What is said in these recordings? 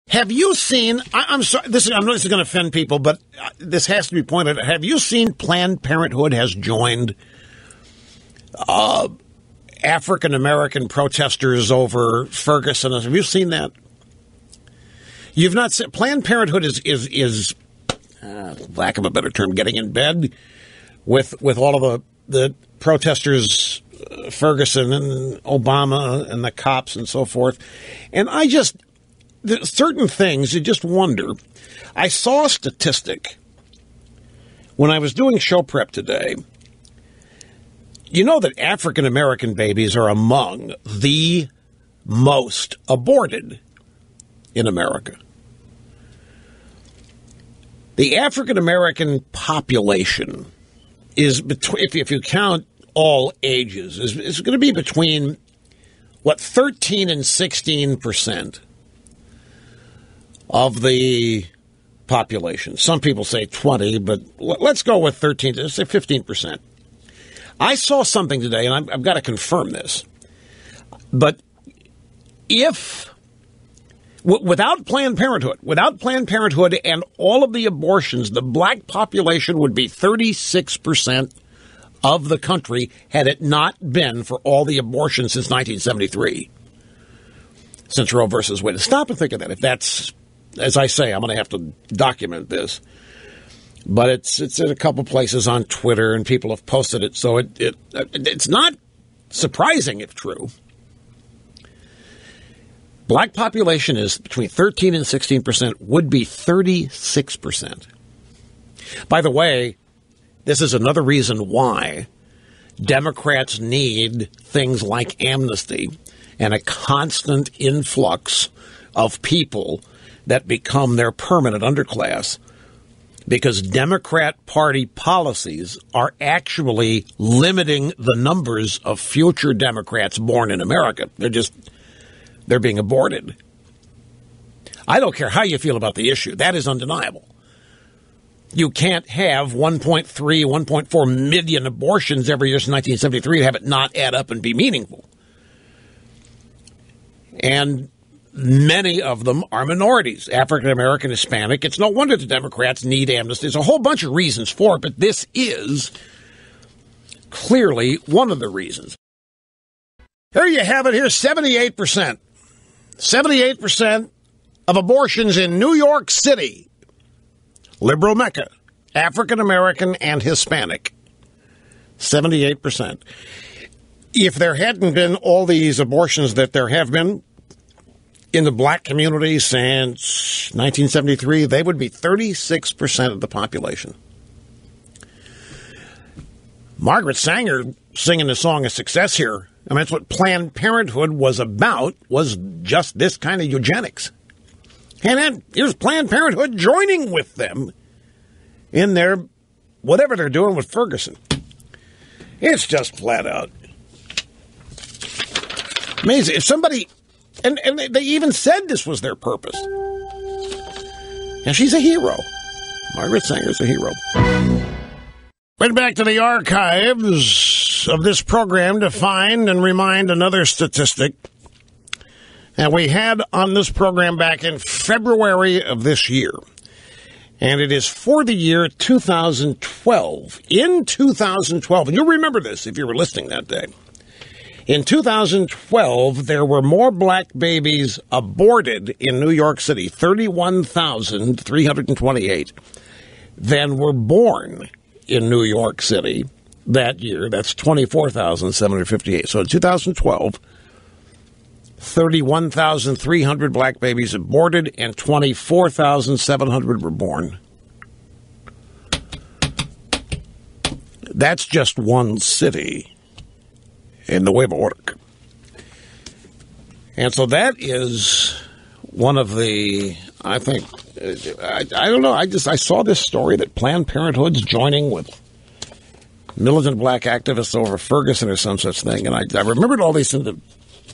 Have you seen, I'm sorry, I know this is going to offend people, but this has to be pointed out. Have you seen Planned Parenthood has joined African-American protesters over Ferguson? Have you seen that? You've not seen, Planned Parenthood is lack of a better term, getting in bed with all of the protesters, Ferguson and Obama and the cops and so forth. And there's certain things you just wonder. I saw a statistic when I was doing show prep today. You know that African American babies are among the most aborted in America. The African American population is between, if you count all ages, is going to be between 13 and 16% of the population. Some people say 20, but let's go with 13, let's say 15%. I saw something today, and I've got to confirm this, but without Planned Parenthood and all of the abortions, the black population would be 36% of the country had it not been for all the abortions since 1973, since Roe versus Wade. Stop and think of that. If that's, as I say, I'm going to have to document this, but it's in a couple places on Twitter, and people have posted it, so it's not surprising if true. Black population is between 13 and 16%, would be 36%. By the way, this is another reason why Democrats need things like amnesty and a constant influx of people that become their permanent underclass, because Democrat Party policies are actually limiting the numbers of future Democrats born in America. They're being aborted. I don't care how you feel about the issue. That is undeniable. You can't have 1.3, 1.4 million abortions every year since 1973 and have it not add up and be meaningful. And many of them are minorities, African American, Hispanic. It's no wonder the Democrats need amnesty. There's a whole bunch of reasons for it, but this is clearly one of the reasons. Here you have it. Here's 78%. 78% of abortions in New York City, liberal Mecca, African American and Hispanic. 78%. If there hadn't been all these abortions that there have been in the black community since 1973, they would be 36% of the population. Margaret Sanger singing the song a success here. I mean, that's what Planned Parenthood was about, was just this kind of eugenics. And then here's Planned Parenthood joining with them in their, whatever they're doing with Ferguson. It's just flat out amazing. If somebody, and they even said this was their purpose. And she's a hero. Margaret Sanger's a hero. Went back to the archives of this program to find and remind another statistic that we had on this program back in February of this year. And it is for the year 2012. In 2012, and you'll remember this if you were listening that day. In 2012, there were more black babies aborted in New York City, 31,328, than were born in New York City that year. That's 24,758. So in 2012, 31,300 black babies aborted and 24,700 were born. That's just one city in Nueva York. And so that is one of the, I think, I don't know, I saw this story that Planned Parenthood's joining with militant black activists over Ferguson or some such thing, and I remembered all these in the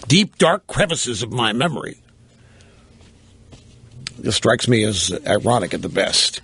deep, dark crevices of my memory. This strikes me as ironic at the best.